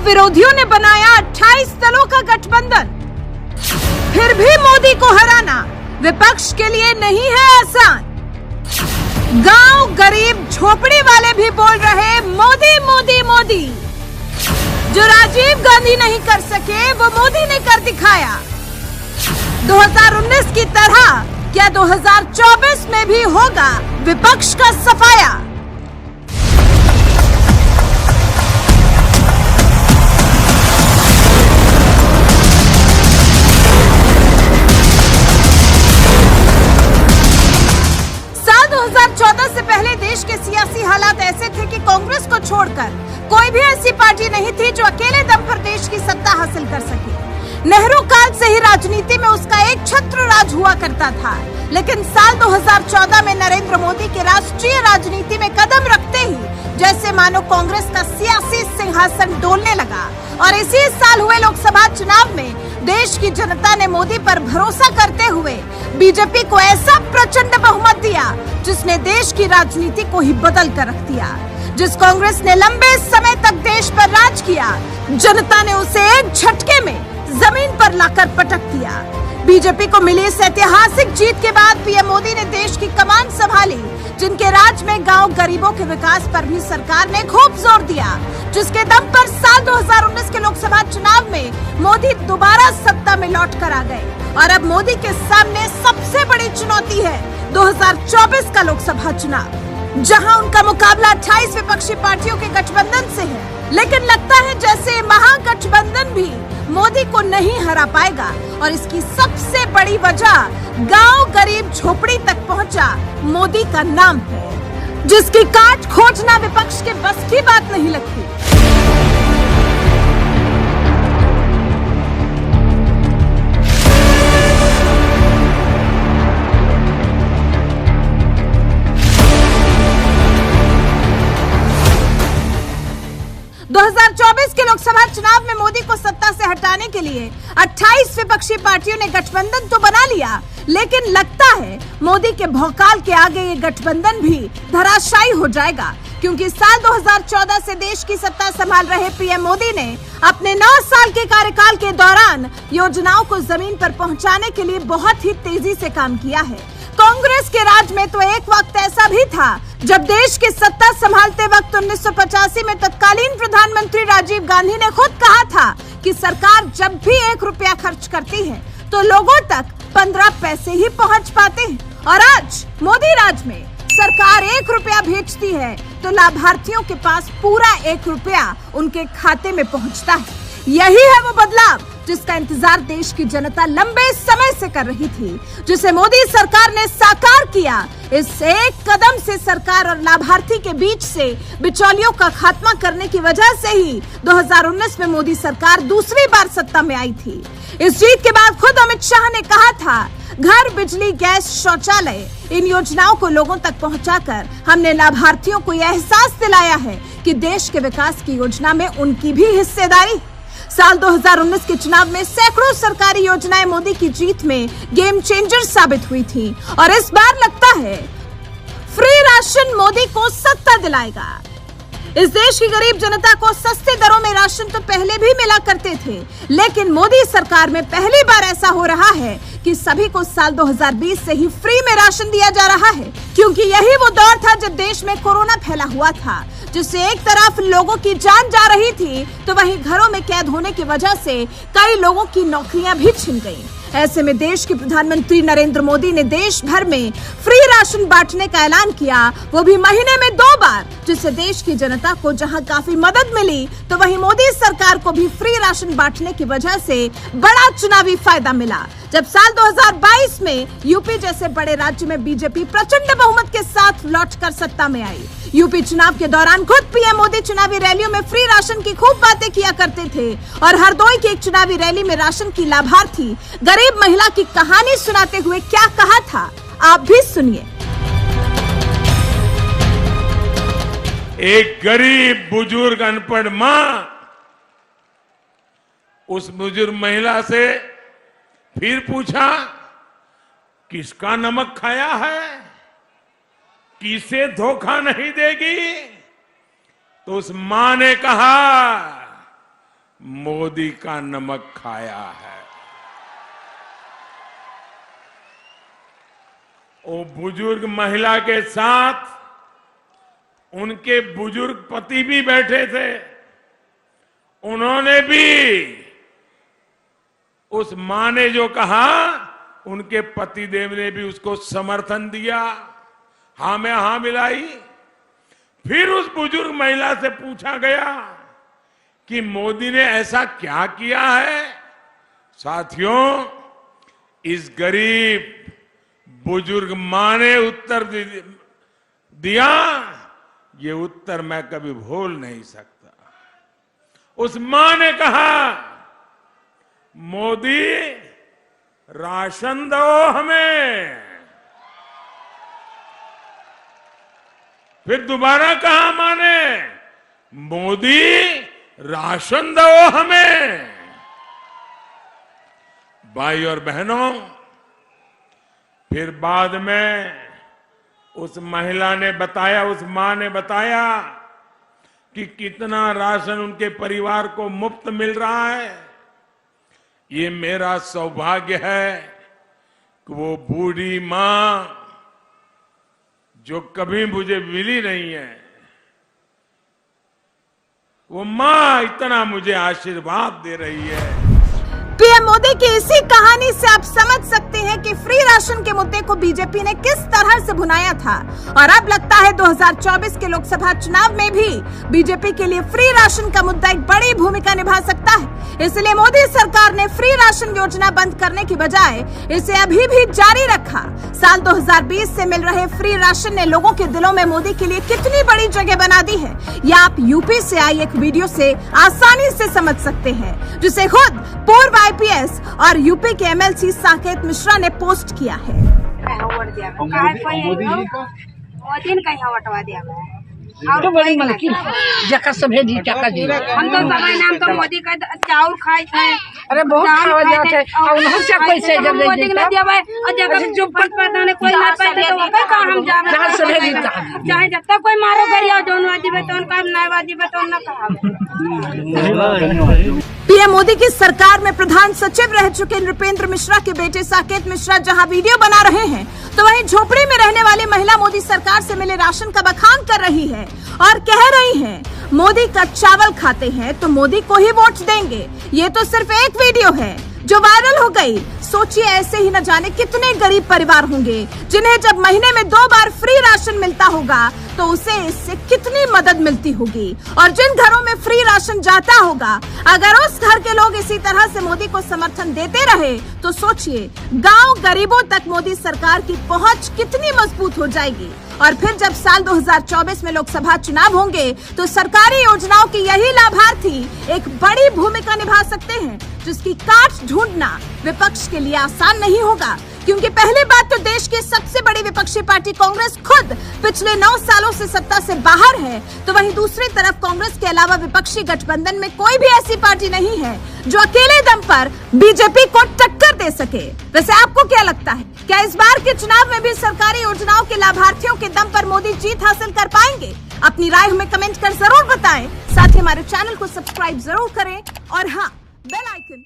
विरोधियों ने बनाया 28 दलों का गठबंधन। फिर भी मोदी को हराना विपक्ष के लिए नहीं है आसान। गांव गरीब झोपड़ी वाले भी बोल रहे मोदी मोदी मोदी। जो राजीव गांधी नहीं कर सके वो मोदी ने कर दिखाया। 2019 की तरह क्या 2024 में भी होगा विपक्ष का सफाया। साल 2014 से पहले देश के सियासी हालात ऐसे थे कि कांग्रेस को छोड़कर कोई भी ऐसी पार्टी नहीं थी जो अकेले दम पर देश की सत्ता हासिल कर सके। नेहरू काल से ही राजनीति में उसका एक छत्र राज हुआ करता था, लेकिन साल 2014 में नरेंद्र मोदी के राष्ट्रीय राजनीति में कदम रखते ही जैसे मानो कांग्रेस का सियासी सिंहासन डोलने लगा। और इसी साल हुए लोकसभा चुनाव में देश की जनता ने मोदी पर भरोसा करते हुए बीजेपी को ऐसा प्रचंड बहुमत दिया जिसने देश की राजनीति को ही बदल कर रख दिया। जिस कांग्रेस ने लंबे समय तक देश पर राज किया, जनता ने उसे एक झटके में जमीन पर लाकर पटक दिया। बीजेपी को मिली इस ऐतिहासिक जीत के बाद पीएम मोदी ने देश की कमान संभाली, जिनके राज में गांव गरीबों के विकास पर भी सरकार ने खूब जोर दिया, जिसके दम पर साल 2019 के लोकसभा चुनाव में मोदी दोबारा सत्ता में लौट कर आ गए। और अब मोदी के सामने सबसे बड़ी चुनौती है 2024 का लोकसभा चुनाव, जहां उनका मुकाबला 28 विपक्षी पार्टियों के गठबंधन से है। लेकिन लगता है जैसे महागठबंधन भी मोदी को नहीं हरा पाएगा। और इसकी सबसे बड़ी वजह गांव गरीब झोपड़ी तक पहुंचा मोदी का नाम है, जिसकी काट खोजना विपक्ष के बस की बात नहीं लगती। के लोकसभा चुनाव में मोदी को सत्ता से हटाने के लिए 28 विपक्षी पार्टियों ने गठबंधन तो बना लिया, लेकिन लगता है मोदी के भौकाल के आगे ये गठबंधन भी धराशायी हो जाएगा। क्योंकि साल 2014 से देश की सत्ता संभाल रहे पीएम मोदी ने अपने 9 साल के कार्यकाल के दौरान योजनाओं को जमीन पर पहुंचाने के लिए बहुत ही तेजी से काम किया है। कांग्रेस के राज में तो एक वक्त ऐसा भी था जब देश की सत्ता संभालते वक्त 1985 में तत्कालीन प्रधानमंत्री राजीव गांधी ने खुद कहा था कि सरकार जब भी 1 रुपया खर्च करती है तो लोगों तक 15 पैसे ही पहुंच पाते हैं। और आज मोदी राज में सरकार 1 रुपया भेजती है तो लाभार्थियों के पास पूरा 1 रुपया उनके खाते में पहुंचता है। यही है वो बदलाव जिसका इंतजार देश की जनता लंबे समय से कर रही थी, जिसे मोदी सरकार ने साकार किया। इस एक कदम से सरकार और लाभार्थी के बीच से बिचौलियों का खात्मा करने की वजह से ही 2019 में मोदी सरकार दूसरी बार सत्ता में आई थी। इस जीत के बाद खुद अमित शाह ने कहा था, घर, बिजली, गैस, शौचालय, इन योजनाओं को लोगों तक पहुंचाकर हमने लाभार्थियों को यह एहसास दिलाया है कि देश के विकास की योजना में उनकी भी हिस्सेदारी। साल 2019 के चुनाव में सैकड़ों सरकारी योजनाएं मोदी की जीत में गेम चेंजर साबित हुई थी। और इस बार लगता है फ्री राशन मोदी को सत्ता दिलाएगा। इस देश की गरीब जनता को सस्ते दरों में राशन तो पहले भी मिला करते थे, लेकिन मोदी सरकार में पहली बार ऐसा हो रहा है कि सभी को साल 2020 से ही फ्री में राशन दिया जा रहा है। क्योंकि यही वो दौर था जब देश में कोरोना फैला हुआ था, जिससे एक तरफ लोगों की जान जा रही थी तो वहीं घरों में कैद होने की वजह से कई लोगों की नौकरियां भी छिन गईं। ऐसे में देश के प्रधानमंत्री नरेंद्र मोदी ने देश भर में फ्री राशन बांटने का ऐलान किया, वो भी महीने में 2 बार, जिससे देश की जनता को जहां काफी मदद मिली तो वहीं मोदी सरकार को भी फ्री राशन बांटने की वजह से बड़ा चुनावी फायदा मिला। जब साल 2022 में यूपी जैसे बड़े राज्य में बीजेपी प्रचंड बहुमत के साथ लौटकर सत्ता में आई। यूपी चुनाव के दौरान खुद पीएम मोदी चुनावी रैलियों में फ्री राशन की खूब बातें किया करते थे। और हरदोई की एक चुनावी रैली में राशन की लाभार्थी गरीब महिला की कहानी सुनाते हुए क्या कहा था, आप भी सुनिए। एक गरीब बुजुर्ग अनपढ़ मां उस बुजुर्ग महिला से फिर पूछा, किसका नमक खाया है, किसे धोखा नहीं देगी। तो उस मां ने कहा, मोदी का नमक खाया है। वो बुजुर्ग महिला के साथ उनके बुजुर्ग पति भी बैठे थे। उन्होंने भी उस मां ने जो कहा, उनके पतिदेव ने भी उसको समर्थन दिया, हां में हां मिलाई। फिर उस बुजुर्ग महिला से पूछा गया कि मोदी ने ऐसा क्या किया है। साथियों, इस गरीब बुजुर्ग मां ने उत्तर दिया, ये उत्तर मैं कभी भूल नहीं सकता। उस मां ने कहा, मोदी राशन दो हमें। फिर दोबारा कहा मां ने, मोदी राशन दो हमें। भाई और बहनों, फिर बाद में उस महिला ने बताया, उस मां ने बताया कि कितना राशन उनके परिवार को मुफ्त मिल रहा है। ये मेरा सौभाग्य है कि वो बूढ़ी मां जो कभी मुझे मिली नहीं है, वो मां इतना मुझे आशीर्वाद दे रही है। पीएम मोदी की इसी कहानी से आप समझ सकते हैं कि फ्री राशन के मुद्दे को बीजेपी ने किस तरह से भुनाया था। और अब लगता है 2024 के लोकसभा चुनाव में भी बीजेपी के लिए फ्री राशन का मुद्दा एक बड़ी भूमिका निभा सकता है। इसलिए मोदी सरकार ने फ्री राशन योजना बंद करने की बजाय इसे अभी भी जारी रखा। साल 2020 से मिल रहे फ्री राशन ने लोगों के दिलों में मोदी के लिए कितनी बड़ी जगह बना दी है, यह आप यूपी से आई एक वीडियो से आसानी से समझ सकते हैं, जिसे खुद पूर्व आईपीएस और यूपी के एमएलसी साकेत मिश्रा ने पोस्ट किया है। हम तो बड़ी मलकिन जका सभे दी टका दी, हम तो समय नाम तो मोदी का चाउर खाई थे। अरे बहुत खावा जात है और उनहु से कैसे जब मोदी ने देवे और जगह जो पता ने कोई ना पाए तो ओकर का हम जावे जहां सभे दी चाहे जब तक कोई मारो गरिया जोन वादी बे तो उनका ना वादी बे तो ना कहा। पीएम मोदी की सरकार में प्रधान सचिव रह चुके नृपेंद्र मिश्रा के बेटे साकेत मिश्रा जहां वीडियो बना रहे हैं, तो वहीं झोपड़ी में रहने वाली महिला मोदी सरकार से मिले राशन का बखान कर रही है और कह रही हैं, मोदी का चावल खाते हैं तो मोदी को ही वोट देंगे। ये तो सिर्फ एक वीडियो है जो वायरल हो गई। सोचिए, ऐसे ही न जाने कितने गरीब परिवार होंगे जिन्हें जब महीने में 2 बार फ्री राशन मिलता होगा तो उसे इससे कितनी मदद मिलती होगी। और जिन घरों में फ्री राशन जाता होगा, अगर उस घर के लोग इसी तरह से मोदी को समर्थन देते रहे तो सोचिए गांव गरीबों तक मोदी सरकार की पहुंच कितनी मजबूत हो जाएगी। और फिर जब साल 2024 में लोकसभा चुनाव होंगे तो सरकारी योजनाओं के यही लाभार्थी एक बड़ी भूमिका निभा सकते हैं, जिसकी काट ढूंढना विपक्ष के लिए आसान नहीं होगा। क्योंकि पहली बात तो देश की सबसे बड़ी विपक्षी पार्टी कांग्रेस खुद पिछले 9 सालों से सत्ता से बाहर है, तो वहीं दूसरी तरफ कांग्रेस के अलावा विपक्षी गठबंधन में कोई भी ऐसी पार्टी नहीं है जो अकेले दम पर बीजेपी को टक्कर दे सके। वैसे आपको क्या लगता है, क्या इस बार के चुनाव में भी सरकारी योजनाओं के लाभार्थियों के दम पर मोदी जीत हासिल कर पाएंगे? अपनी राय हमें कमेंट कर जरूर बताएं। साथ ही हमारे चैनल को सब्सक्राइब जरूर करें और हाँ, बेल आइकन